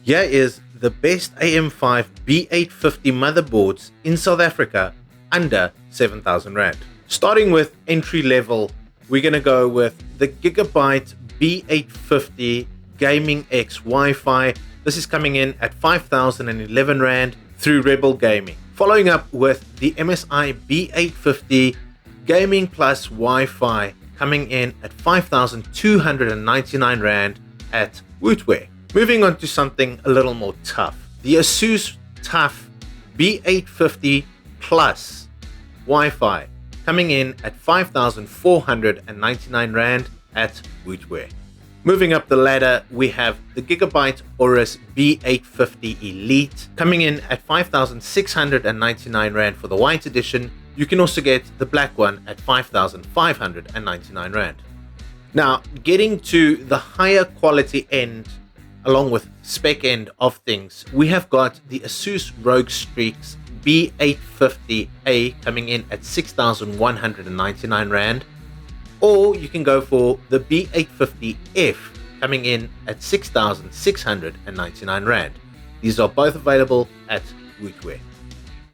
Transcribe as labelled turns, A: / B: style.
A: Here is the best AM5 B850 motherboards in South Africa under 7,000 Rand. Starting with entry level, we're going to go with the Gigabyte B850 Gaming X Wi-Fi. This is coming in at 5,011 Rand through Rebel Gaming. Following up with the MSI B850 Gaming Plus Wi-Fi coming in at 5,299 Rand at Wootware. Moving on to something a little more tough. The ASUS TUF B850 Plus Wi-Fi coming in at 5,499 Rand at Wootware. Moving up the ladder, we have the Gigabyte AORUS B850 Elite coming in at 5,699 Rand for the white edition. You can also get the black one at 5,599 Rand. Now, getting to the higher quality end, along with spec end of things, we have got the ASUS ROG Strix B850A coming in at 6,199 Rand. Or you can go for the B850F coming in at 6,699 Rand. These are both available at Wootware.